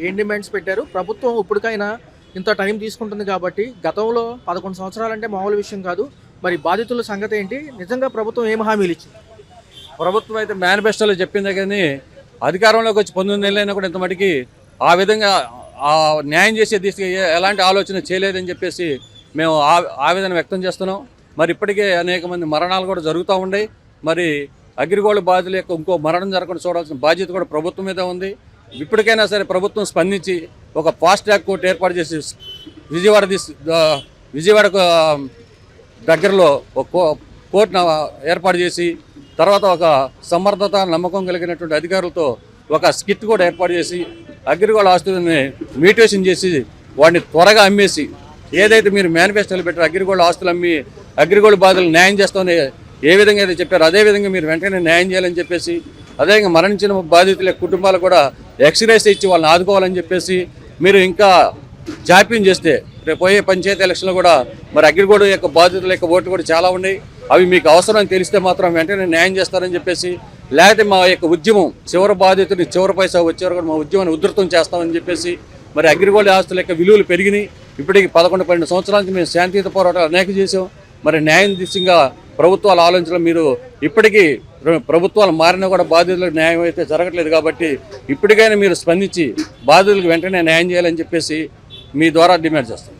ఏం డిమాండ్స్ పెట్టారు? ప్రభుత్వం ఇప్పటికైనా ఇంత టైం తీసుకుంటుంది కాబట్టి గతంలో 11 సంవత్సరాలంటే మామూలు విషయం కాదు. మరి బాధితుల సంగతి ఏంటి? నిజంగా ప్రభుత్వం ఏం హామీలు ఇచ్చింది? ప్రభుత్వం అయితే మేనిఫెస్టోలో చెప్పిందే కానీ అధికారంలోకి వచ్చి 19 నెలలైనా కూడా ఇంత మటుకి ఆ విధంగా న్యాయం చేసే దిశగా ఎలాంటి ఆలోచన చేయలేదని చెప్పేసి మేము ఆవేదన వ్యక్తం చేస్తున్నాం. మరి ఇప్పటికే అనేక మంది మరణాలు కూడా జరుగుతూ ఉన్నాయి. మరి అగ్రిగోల్డ్ బాధితుల యొక్క ఇంకో మరణం జరగకుండా చూడాల్సిన బాధ్యత కూడా ప్రభుత్వం మీద ఉంది. ఇప్పటికైనా సరే ప్రభుత్వం స్పందించి ఒక ఫాస్ట్ ట్రాక్ కోర్టు ఏర్పాటు చేసి విజయవాడకు దగ్గరలో ఒక కోర్టును ఏర్పాటు చేసి తర్వాత ఒక సమర్థత నమ్మకం కలిగినటువంటి అధికారులతో ఒక స్కిట్ కూడా ఏర్పాటు చేసి అగ్రిగోల్డ్ ఆస్తులని మ్యూటేషన్ చేసి వాడిని త్వరగా అమ్మేసి ఏదైతే మీరు మేనిఫెస్టోలు పెట్టారో అగ్రిగోల్డ్ ఆస్తులు అమ్మి అగ్రిగోల్డ్ బాధలు న్యాయం చేస్తామని ఏ విధంగా అయితే చెప్పారో అదేవిధంగా మీరు వెంటనే న్యాయం చేయాలని చెప్పేసి అదేవిధంగా మరణించిన బాధితుల కుటుంబాలు కూడా ఎక్స్గ్రేస్ ఇచ్చి వాళ్ళని ఆదుకోవాలని చెప్పేసి మీరు ఇంకా జాప్యం చేస్తే రేపు పోయే పంచాయతీ ఎలక్షన్లో కూడా మరి అగ్రిగోల్డ్ యొక్క బాధితుల యొక్క ఓట్లు కూడా చాలా ఉన్నాయి. అవి మీకు అవసరం తెలిస్తే మాత్రం వెంటనే న్యాయం చేస్తారని చెప్పేసి లేకపోతే మా యొక్క ఉద్యమం చివరి బాధితులు చివరి పైసా వచ్చేవారు కూడా మా ఉద్యమాన్ని ఉధృతం చేస్తామని చెప్పేసి మరి అగ్రిగోల్డ్ ఆస్తుల యొక్క విలువలు పెరిగినాయి. ఇప్పటికి 11-12 సంవత్సరాల నుంచి మేము శాంతియుత పోరాటాలు అనేక చేసాం. మరి న్యాయం దిశగా ప్రభుత్వాలు ఆలోచనలు మీరు ఇప్పటికీ ప్రభుత్వాలు మారినా కూడా బాధితులకు న్యాయం అయితే జరగట్లేదు. కాబట్టి ఇప్పటికైనా మీరు స్పందించి బాధితులకు వెంటనే న్యాయం చేయాలని చెప్పేసి మీ ద్వారా డిమాండ్ చేస్తాం.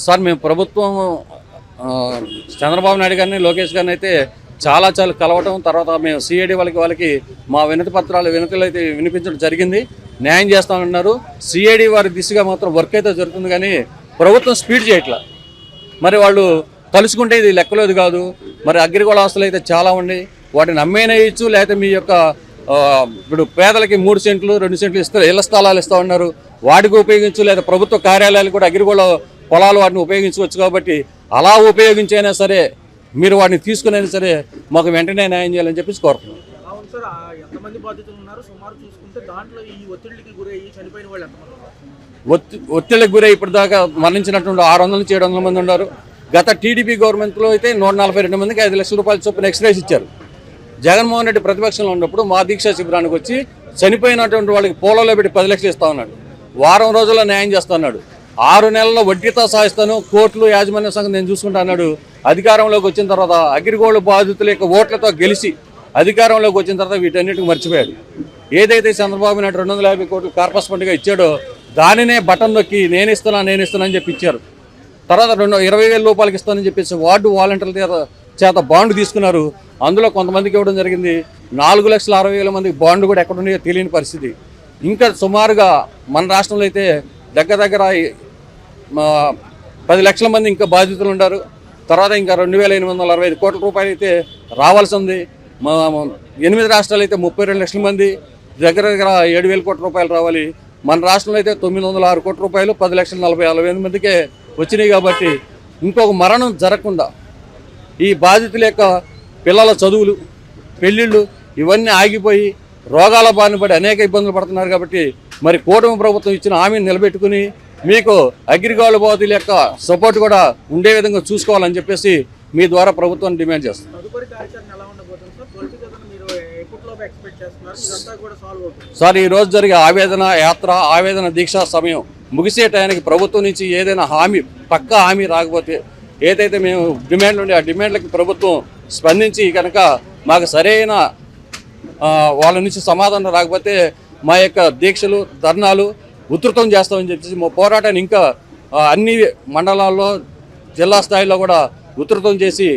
సార్ మేము ప్రభుత్వం చంద్రబాబు నాయుడు గారిని లోకేష్ గారిని అయితే చాలా కలవటం తర్వాత మేము సిఐడి వాళ్ళకి మా వినతులు అయితే వినిపించడం జరిగింది. న్యాయం చేస్తామన్నారు. సిఐడి వారి దిశగా మాత్రం వర్క్ అయితే జరుగుతుంది కానీ ప్రభుత్వం స్పీడ్ చేయట్లా. మరి వాళ్ళు తలుచుకుంటే ఇది లెక్కలేదు కాదు. మరి అగ్రిగోల్డ్ ఆస్తులు అయితే చాలా ఉన్నాయి. వాటిని అమ్మేనేయచ్చు లేకపోతే మీ యొక్క ఇప్పుడు పేదలకి 3 సెంట్లు 2 సెంట్లు ఇస్తారు ఇళ్ల స్థలాలు ఇస్తూ ఉన్నారు వాటికి ఉపయోగించు లేదా ప్రభుత్వ కార్యాలయాలు కూడా అగ్రిగోల్డ్ పొలాలు వాటిని ఉపయోగించుకోవచ్చు. కాబట్టి అలా ఉపయోగించైనా సరే మీరు వాటిని తీసుకునైనా సరే మాకు వెంటనే న్యాయం చేయాలని చెప్పేసి కోరుతున్నాం. ఒత్తిడికి గురై ఇప్పటిదాకా మరణించినటువంటి 600 నుంచి 700 మంది ఉన్నారు. గత టీడీపీ గవర్నమెంట్లో అయితే 142 మందికి 5 లక్షల రూపాయల చొప్పున ఎక్స్గ్రేస్ ఇచ్చారు. జగన్మోహన్ రెడ్డి ప్రతిపక్షంలో ఉన్నప్పుడు మా దీక్షా శిబిరానికి వచ్చి చనిపోయినటువంటి వాళ్ళకి పోలలో పెట్టి 10 లక్షలు ఇస్తా ఉన్నాడు. వారం రోజుల్లో న్యాయం చేస్తా ఉన్నాడు. 6 నెలల్లో వడ్డీతో సాయిస్తాను కోర్టులు యాజమాన్య సంఘం నేను చూసుకుంటా అన్నాడు. అధికారంలోకి వచ్చిన తర్వాత అగ్రిగోల్డ్ బాధితుల యొక్క ఓట్లతో గెలిచి అధికారంలోకి వచ్చిన తర్వాత వీటన్నిటికి మర్చిపోయాడు. ఏదైతే చంద్రబాబు నాయుడు 250 కోట్లు కార్పస్ ఫండ్గా ఇచ్చాడో దానినే బటన్ నొక్కి నేను ఇస్తానని చెప్పి ఇచ్చారు. తర్వాత 20,000 రూపాయలకి ఇస్తానని చెప్పేసి వార్డు వాలంటీర్ల చేత బాండ్ తీసుకున్నారు. అందులో కొంతమందికి ఇవ్వడం జరిగింది. 4,60,000 మందికి బాండ్ కూడా ఎక్కడున్నాయో తెలియని పరిస్థితి. ఇంకా సుమారుగా మన రాష్ట్రంలో అయితే దగ్గర 10 లక్షల మంది ఇంకా బాధితులు ఉన్నారు. తర్వాత ఇంకా 2,865 కోట్ల రూపాయలు అయితే రావాల్సి ఉంది. 8 రాష్ట్రాలు అయితే 32 లక్షల మంది దగ్గర 7,000 కోట్ల రూపాయలు రావాలి. మన రాష్ట్రంలో అయితే 906 కోట్ల రూపాయలు 10,40,000 మందికే వచ్చినాయి. కాబట్టి ఇంకొక మరణం జరగకుండా ఈ బాధితుల యొక్క పిల్లల చదువులు పెళ్ళిళ్ళు ఇవన్నీ ఆగిపోయి రోగాల బారిన పడి అనేక ఇబ్బందులు పడుతున్నారు. కాబట్టి మరి కూటమి ప్రభుత్వం ఇచ్చిన హామీని నిలబెట్టుకుని మీకు అగ్రిగోల్డ్ బాధితుల యొక్క సపోర్ట్ కూడా ఉండే విధంగా చూసుకోవాలని చెప్పేసి మీ ద్వారా ప్రభుత్వాన్ని డిమాండ్ చేస్తాం. సార్ ఈరోజు జరిగే ఆవేదన దీక్షా సమయం ముగిసే టైంకి ప్రభుత్వం నుంచి ఏదైనా పక్కా హామీ రాకపోతే ఏదైతే మేము డిమాండ్లు ఉండే ఆ డిమాండ్లకి ప్రభుత్వం స్పందించి కనుక మాకు సరైన వాళ్ళ నుంచి సమాధానం రాకపోతే మా యొక్క దీక్షలు ధర్నాలు ఉధృతం చేస్తామని చెప్పేసి మా పోరాటాన్ని ఇంకా అన్ని మండలాల్లో జిల్లా స్థాయిలో కూడా ఉధృతం చేసి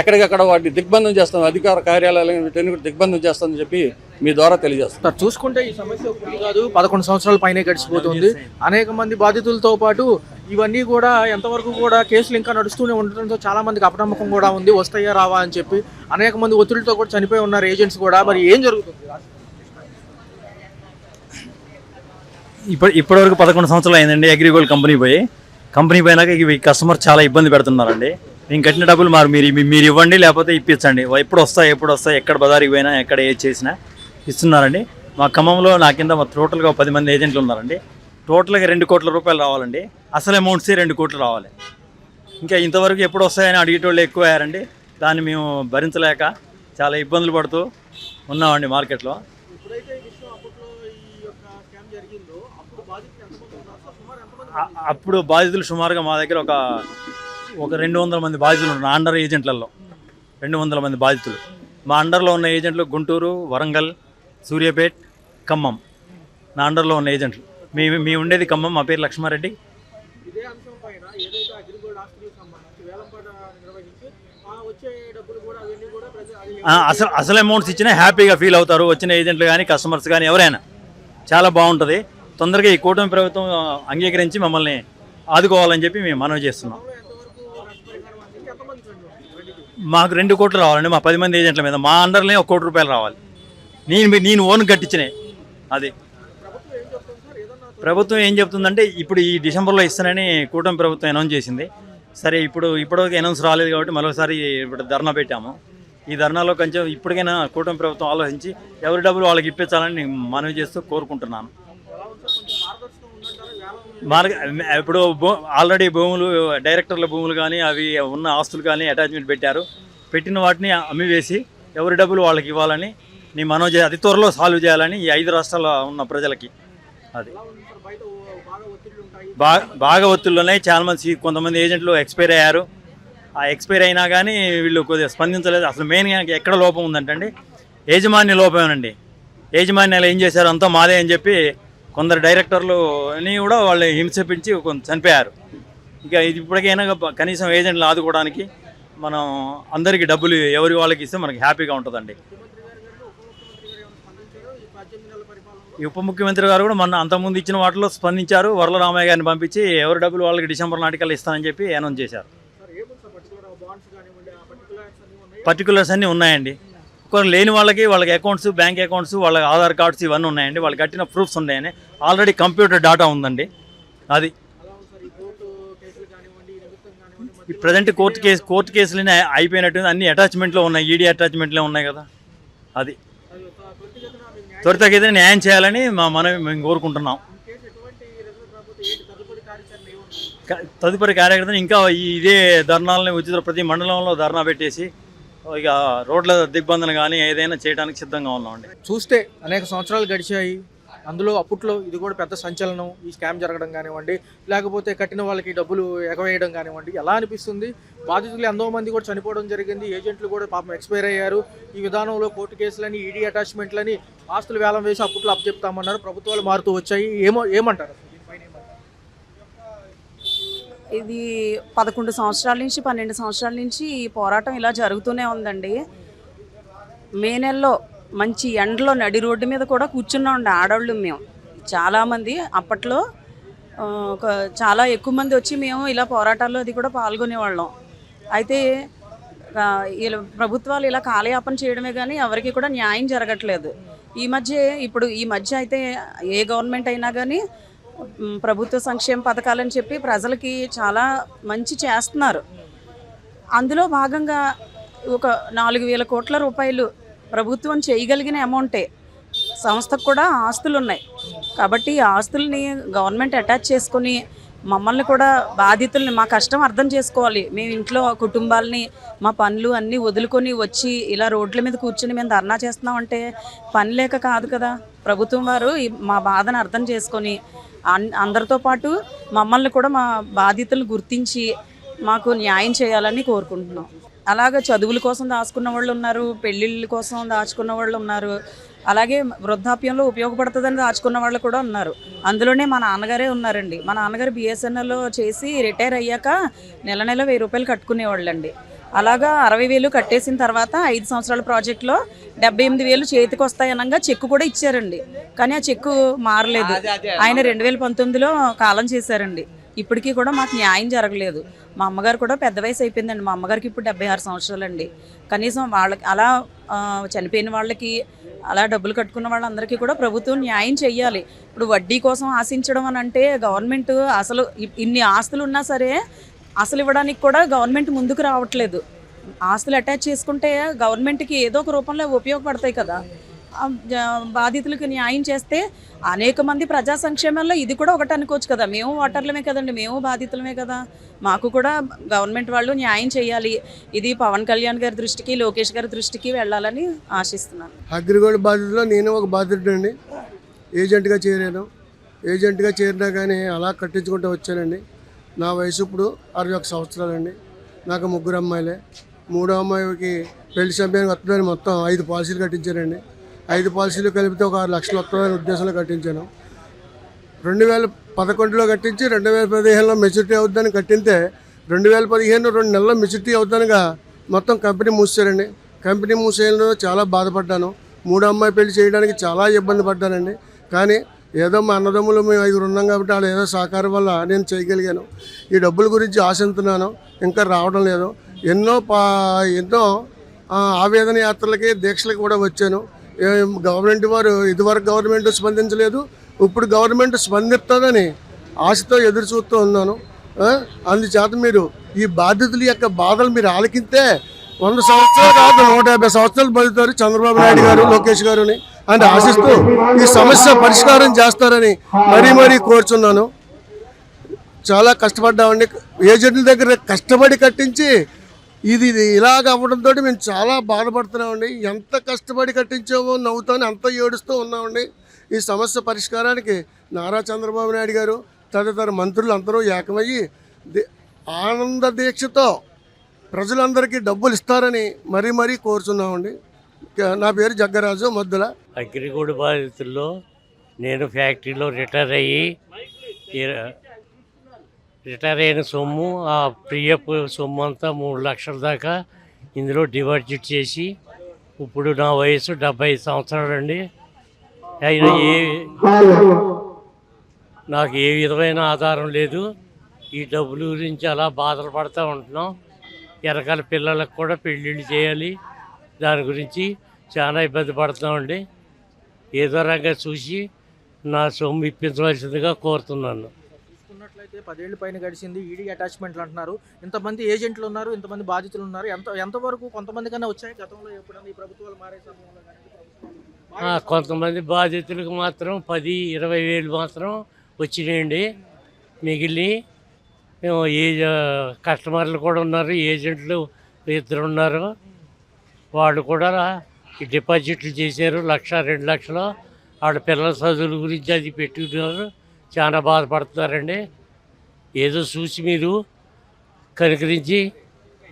ఎక్కడికక్కడ వాటిని దిగ్బంధం చేస్తాం. అధికార కార్యాలయాలను దిగ్బంధం చేస్తామని చెప్పి మీ ద్వారా తెలియజేస్తాం. చూసుకుంటే ఈ సమస్య ఒకటి కాదు 11 సంవత్సరాల పైనే గడిచిపోతుంది. అనేక మంది బాధితులతో పాటు ఇవన్నీ కూడా ఎంతవరకు కూడా కేసులు ఇంకా నడుస్తూనే ఉండటంతో చాలా మందికి అపనమ్మకం కూడా ఉంది. వస్తాయా రావా అని చెప్పి అనేక మంది ఒత్తిడితో కూడా చనిపోయి ఉన్నారు ఏజెంట్స్ కూడా. మరి ఏం జరుగుతుంది? ఇప్పటివరకు 11 సంవత్సరాలు అయిందండి అగ్రిగోల్డ్ కంపెనీ పోయినాక ఇవి కస్టమర్ చాలా ఇబ్బంది పెడుతున్నారండి. మేము కట్టిన డబ్బులు మీరు ఇవ్వండి లేకపోతే ఇప్పించండి. ఎప్పుడు వస్తాయి ఎక్కడ బజారికి పోయినా ఎక్కడ ఏది చేసినా ఇస్తున్నారండి. మా ఖమ్మంలో నా కింద టోటల్గా 10 మంది ఏజెంట్లు ఉన్నారండి. టోటల్గా 2 కోట్ల రూపాయలు రావాలండి. అసలు అమౌంట్సే 2 కోట్లు రావాలి. ఇంకా ఇంతవరకు ఎప్పుడు వస్తాయని అడిగేటోళ్ళు ఎక్కువ అయ్యారండి. దాన్ని మేము భరించలేక చాలా ఇబ్బందులు పడుతూ ఉన్నామండి మార్కెట్లో. అప్పుడు బాధితులు సుమారుగా మా దగ్గర ఒక 200 మంది బాధితులు ఉన్నారు. నా అండర్ ఏజెంట్లలో 200 మంది బాధితులు. మా అండర్లో ఉన్న ఏజెంట్లు గుంటూరు, వరంగల్, సూర్యాపేట్, ఖమ్మం నా అండర్లో ఉన్న ఏజెంట్లు. మీ ఉండేది ఖమ్మం. మా పేరు లక్ష్మారెడ్డి. ఇదే అంశం పైన ఏదైతే అగ్రిగోల్డ్ ఆస్తులకు సంబంధించి వేలంపాట నిర్వహించి వచ్చే డబ్బులు కూడా అవన్నీ కూడా అసలు అమౌంట్స్ ఇచ్చినా హ్యాపీగా ఫీల్ అవుతారు వచ్చిన ఏజెంట్లు కానీ కస్టమర్స్ కానీ ఎవరైనా. చాలా బాగుంటుంది. తొందరగా ఈ కూటమి ప్రభుత్వం అంగీకరించి మమ్మల్ని ఆదుకోవాలని చెప్పి మేము మనవి చేస్తున్నాం. మాకు 2 కోట్లు రావాలండి మా 10 మంది ఏజెంట్ల మీద. మా అండర్లోనే 1 కోటి రూపాయలు రావాలి. నేను ఓన్ కట్టించినాయి. అది ప్రభుత్వం ఏం చెప్తుందంటే ఇప్పుడు ఈ డిసెంబర్లో ఇస్తానని కూటమి ప్రభుత్వం అనౌన్స్ చేసింది. సరే ఇప్పటివరకు అనౌన్స్ రాలేదు కాబట్టి మరోసారి ఇప్పుడు ధర్నా పెట్టాము. ఈ ధర్నాలో కొంచెం ఇప్పటికైనా కూటమి ప్రభుత్వం ఆలోచించి ఎవరి డబ్బులు వాళ్ళకి ఇప్పించాలని నేను మనవి చేస్తూ కోరుకుంటున్నాను. ఇప్పుడు ఆల్రెడీ భూములు డైరెక్టర్ల భూములు కానీ అవి ఉన్న ఆస్తులు కానీ అటాచ్మెంట్ పెట్టారు. పెట్టిన వాటిని అమ్మివేసి ఎవరి డబ్బులు వాళ్ళకి ఇవ్వాలని నేను మనవి అతి త్వరలో సాల్వ్ చేయాలని ఈ 5 రాష్ట్రాల్లో ఉన్న ప్రజలకి. అది బాగా ఒత్తిళ్ళున్నాయి. చాలామంది కొంతమంది ఏజెంట్లు ఎక్స్పైర్ అయ్యారు. ఆ ఎక్స్పైర్ అయినా కానీ వీళ్ళు కొద్దిగా స్పందించలేదు. అసలు మెయిన్గా ఎక్కడ లోపం ఉందంటే యాజమాన్య లోపమేనండి. యాజమాన్యాలు ఏం చేశారు అంతా మాదే అని చెప్పి కొందరు డైరెక్టర్లని కూడా వాళ్ళు హింసించి కొంత చనిపోయారు. ఇక ఇది ఇప్పటికైనా కనీసం ఏజెంట్లు ఆదుకోవడానికి మనం అందరికీ డబ్బులు ఎవరి వాళ్ళకి ఇస్తే మనకి హ్యాపీగా ఉంటుందండి. ఈ ఉప ముఖ్యమంత్రి గారు కూడా మొన్న అంతకుముందు ఇచ్చిన వాటిలో స్పందించారు. వరలరామయ్య గారిని పంపించి ఎవరి డబ్బులు వాళ్ళకి డిసెంబర్ నాటికల్లా ఇస్తానని చెప్పి అనౌన్స్ చేశారు. పర్టికులర్స్ అన్నీ ఉన్నాయండి. లేని వాళ్ళకి అకౌంట్స్, బ్యాంక్ అకౌంట్స్, వాళ్ళ ఆధార్ కార్డ్స్ ఇవన్నీ ఉన్నాయండి. వాళ్ళు కట్టిన ప్రూఫ్స్ ఉన్నాయని ఆల్రెడీ కంప్యూటర్ డేటా ఉందండి. అది ఈ ప్రజెంట్ కోర్టు కేసులనే అయిపోయినట్టు అన్ని అటాచ్మెంట్లో ఉన్నాయి. ఈడీ అటాచ్మెంట్లో ఉన్నాయి కదా. అది త్వరితగతిన న్యాయం చేయాలని మనం కోరుకుంటున్నాం. తదుపరి కార్యక్రమం ఇంకా ఇదే ధర్నాలని ఉచిత ప్రతి మండలంలో ధర్నా పెట్టేసి ఇక రోడ్ల దిగ్బంధన కానీ ఏదైనా చేయడానికి సిద్ధంగా ఉన్నామండి. చూస్తే అనేక సంవత్సరాలు గడిచాయి. అందులో అప్పట్లో ఇది కూడా పెద్ద సంచలనం. ఈ స్కామ్ జరగడం కానివ్వండి, లేకపోతే కట్టిన వాళ్ళకి డబ్బులు ఎగవేయడం కానివ్వండి. ఎలా అనిపిస్తుంది? బాధితులు ఎంతో మంది కూడా చనిపోవడం జరిగింది. ఏజెంట్లు కూడా పాపం ఎక్స్పైర్ అయ్యారు. ఈ విధానంలో కోర్టు కేసులని, ఈడీ అటాచ్మెంట్లని, ఆస్తులు వేలం వేసి అప్పట్లో అప్పచెప్తామన్నారు. ప్రభుత్వాలు మారుతూ వచ్చాయి. ఏమంటారు? ఇది 11 సంవత్సరాల నుంచి 12 సంవత్సరాల నుంచి ఈ పోరాటం ఇలా జరుగుతూనే ఉందండి. మే నెలలో మంచి ఎండలో నడి రోడ్డు మీద కూడా కూర్చున్నామండి ఆడవాళ్ళు మేము చాలామంది. అప్పట్లో చాలా ఎక్కువ మంది వచ్చి మేము ఇలా పోరాటాల్లో అది కూడా పాల్గొనేవాళ్ళం. అయితే ప్రభుత్వాలు ఇలా కాలయాపన చేయడమే కానీ ఎవరికి కూడా న్యాయం జరగట్లేదు. ఈ మధ్య అయితే ఏ గవర్నమెంట్ అయినా కానీ ప్రభుత్వ సంక్షేమ పథకాలని చెప్పి ప్రజలకి చాలా మంచి చేస్తున్నారు. అందులో భాగంగా ఒక 4,000 కోట్ల రూపాయలు ప్రభుత్వం చేయగలిగిన అమౌంటే. సంస్థకు కూడా ఆస్తులు ఉన్నాయి కాబట్టి ఈ ఆస్తుల్ని గవర్నమెంట్ అటాచ్ చేసుకొని మమ్మల్ని కూడా బాధితుల్ని మా కష్టం అర్థం చేసుకోవాలి. మేము ఇంట్లో కుటుంబాలని మా పనులు అన్నీ వదులుకొని వచ్చి ఇలా రోడ్ల మీద కూర్చొని మేము ధర్నా చేస్తున్నామంటే పని లేక కాదు కదా. ప్రభుత్వం వారు మా బాధను అర్థం చేసుకొని అందరితో పాటు మమ్మల్ని కూడా మా బాధితులను గుర్తించి మాకు న్యాయం చేయాలని కోరుకుంటున్నాం. అలాగే చదువుల కోసం దాచుకున్న వాళ్ళు ఉన్నారు, పెళ్ళిళ్ళ కోసం దాచుకున్న వాళ్ళు ఉన్నారు, అలాగే వృద్ధాప్యంలో ఉపయోగపడుతుందని దాచుకున్న వాళ్ళు కూడా ఉన్నారు. అందులోనే మా నాన్నగారే ఉన్నారండి. మా నాన్నగారు బిఎస్ఎన్ఎల్లో చేసి రిటైర్ అయ్యాక నెల 1000 రూపాయలు కట్టుకునేవాళ్ళండి. అలాగా 60,000 కట్టేసిన తర్వాత 5 సంవత్సరాల ప్రాజెక్టులో 78,000 చేతికి వస్తాయనగా చెక్కు కూడా ఇచ్చారండి. కానీ ఆ చెక్కు మారలేదు. ఆయన 2019లో కాలం చేశారండి. ఇప్పటికీ కూడా మాకు న్యాయం జరగలేదు. మా అమ్మగారు కూడా పెద్ద వయసు అయిపోయిందండి. మా అమ్మగారికి ఇప్పుడు 76 సంవత్సరాలండి. కనీసం వాళ్ళకి అలా చనిపోయిన వాళ్ళకి అలా డబ్బులు కట్టుకున్న వాళ్ళందరికీ కూడా ప్రభుత్వం న్యాయం చెయ్యాలి. ఇప్పుడు వడ్డీ కోసం ఆశించడం అని అంటే గవర్నమెంట్ అసలు ఇన్ని ఆస్తులు ఉన్నా సరే అసలు ఇవ్వడానికి కూడా గవర్నమెంట్ ముందుకు రావట్లేదు. ఆస్తులు అటాచ్ చేసుకుంటే గవర్నమెంట్కి ఏదో ఒక రూపంలో ఉపయోగపడతాయి కదా. బాధితులకు న్యాయం చేస్తే అనేక మంది ప్రజా సంక్షేమంలో ఇది కూడా ఒకటి అనుకోవచ్చు కదా. మేము ఓటర్లమే కదండి, మేము బాధితులమే కదా. మాకు కూడా గవర్నమెంట్ వాళ్ళు న్యాయం చేయాలి. ఇది పవన్ కళ్యాణ్ గారి దృష్టికి, లోకేష్ గారి దృష్టికి వెళ్ళాలని ఆశిస్తున్నాను. అగ్రిగోల్డ్ బాధితుల్లో నేను ఒక బాధితుడండి. ఏజెంట్గా చేరాను. ఏజెంట్గా చేరినా కానీ అలా కట్టించుకుంటూ వచ్చానండి. నా వయసు ఇప్పుడు 61 సంవత్సరాలండి. నాకు 3 అమ్మాయిలే. 3వ అమ్మాయికి పెళ్లి సమయానికి వస్తుందని మొత్తం 5 పాలసీలు కట్టించానండి. 5 పాలసీలు కలిపితే ఒక 6 లక్షలు వస్తుందని ఉద్దేశంలో కట్టించాను. 2011లో కట్టించి 2015లో మెచ్యూరిటీ అవుతుందని కట్టింటే 2015 2 నెలల్లో మెచ్యూరిటీ అవుతానుగా మొత్తం కంపెనీ మూసారండి. కంపెనీ మూసేయడంలో చాలా బాధపడ్డాను. 3వ అమ్మాయి పెళ్లి చేయడానికి చాలా ఇబ్బంది పడ్డానండి. కానీ ఏదో మా అన్నదమ్ములు మేము 5 ఉన్నాం కాబట్టి వాళ్ళు ఏదో సహకారం వల్ల నేను చేయగలిగాను. ఈ డబ్బుల గురించి ఆశిస్తున్నాను, ఇంకా రావడం లేదు. ఎన్నో ఆవేదన యాత్రలకి, దీక్షలకు కూడా వచ్చాను. గవర్నమెంట్ వారు ఇదివరకు గవర్నమెంట్ స్పందించలేదు, ఇప్పుడు గవర్నమెంట్ స్పందిస్తుందని ఆశతో ఎదురు చూస్తూ ఉన్నాను. అందుచేత మీరు ఈ బాధితుల యొక్క బాధలు మీరు ఆలకిస్తే 100 సంవత్సరాలు కాదు 150 సంవత్సరాలు బతుకుతారు చంద్రబాబు నాయుడు గారు, లోకేష్ గారుని అని ఆశిస్తూ ఈ సమస్య పరిష్కారం చేస్తారని మరీ కోరుచున్నాను. చాలా కష్టపడ్డామండి. ఏజెంట్ల దగ్గర కష్టపడి కట్టించి ఇది ఇలాగ అవ్వడంతో మేము చాలా బాధపడుతున్నామండి. ఎంత కష్టపడి కట్టించామో నవ్వుతాను, అంత ఏడుస్తూ ఉన్నామండి. ఈ సమస్య పరిష్కారానికి నారా చంద్రబాబు నాయుడు గారు తదితర మంత్రులు అందరూ ఏకమయ్యి ఆనంద దీక్షతో ప్రజలందరికీ డబ్బులు ఇస్తారని మరీ కోరుచున్నామండి. నా పేరు జగ్గరాజు మద్దుల. అగ్రిగోల్డ్ బాధితుల్లో నేను ఫ్యాక్టరీలో రిటైర్ అయిన సొమ్ము, ఆ ప్రియపు సొమ్ము అంతా 3 లక్షల దాకా ఇందులో డిపాజిట్ చేసి ఇప్పుడు నా వయసు 75 సంవత్సరాలండి. అయినా నాకు ఏ విధమైన ఆధారం లేదు. ఈ డబ్బుల గురించి అలా బాధలు పడుతూ ఉంటున్నాం. వెనకాల పిల్లలకు కూడా పెళ్ళిళ్ళు చేయాలి, దాని గురించి చాలా ఇబ్బంది పడుతున్నామండి. ఏదో రంగా చూసి నా సొమ్ము ఇప్పించవలసిందిగా కోరుతున్నాను. చూసుకున్నట్లయితే 10 ఏళ్ళ పైన గడిచింది. ఈడీ అటాచ్మెంట్లు అంటున్నారు. ఇంతమంది ఏజెంట్లు ఉన్నారు, ఇంతమంది బాధితులు ఉన్నారు. ఎంతవరకు కొంతమంది కన్నా వచ్చాయి గతంలో ఎప్పుడైనా ఈ ప్రభుత్వాలు మారే సమయంలో కానీ? కొంతమంది బాధితులకు మాత్రం 10-20 వేలు మాత్రం వచ్చినాయండి. మిగిలిన కస్టమర్లు కూడా ఉన్నారు, ఏజెంట్లు 2 ఉన్నారు. వాళ్ళు కూడా ఈ డిపాజిట్లు చేశారు 1-2 లక్షలు. వాళ్ళ పిల్లల చదువుల గురించి అది పెట్టుకున్నారు. చాలా బాధపడుతున్నారండి. ఏదో చూసి మీరు కనుకరించి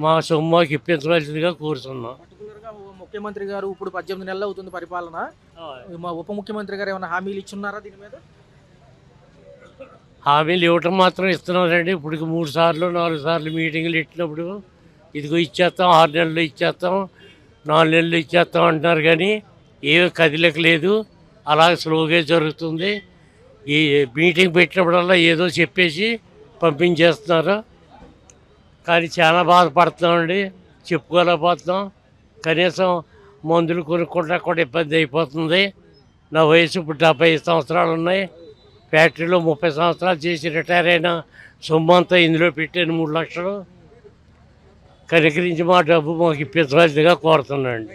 మా సొమ్ముకి ఇప్పించవలసిందిగా కోరుతున్నాం. పర్టికులర్గా ముఖ్యమంత్రి గారు ఇప్పుడు 18 నెలలు అవుతుంది పరిపాలన. మా ఉప ముఖ్యమంత్రి గారు ఏమైనా హామీలు ఇచ్చున్నారా దీని మీద? హామీలు ఇవ్వటం మాత్రం ఇస్తున్నారండి. ఇప్పుడు 3 సార్లు 4 సార్లు మీటింగులు పెట్టినప్పుడు ఇదిగో ఇచ్చేస్తాం, 6 నెలలు ఇచ్చేస్తాం, 4 నెలలు ఇచ్చేస్తాం అంటున్నారు. కానీ ఏమీ కదిలేక లేదు. అలాగే స్లోగా జరుగుతుంది. ఈ మీటింగ్ పెట్టినప్పుడల్లా ఏదో చెప్పేసి పంపించేస్తున్నారు. కానీ చాలా బాధపడుతున్నామండి, చెప్పుకోలేకపోతున్నాం. కనీసం మందులు కొనుక్కుంటా కూడా ఇబ్బంది అయిపోతుంది. నా వయసు ఇప్పుడు 75 సంవత్సరాలు ఉన్నాయి. ఫ్యాక్టరీలో 30 సంవత్సరాలు చేసి రిటైర్ అయిన సొమ్ము అంతా ఇందులో పెట్టాను 3 లక్షలు. కనుకరించి మా డబ్బు మాకు ఇప్పించవలసిందిగా కోరుతున్నాండి.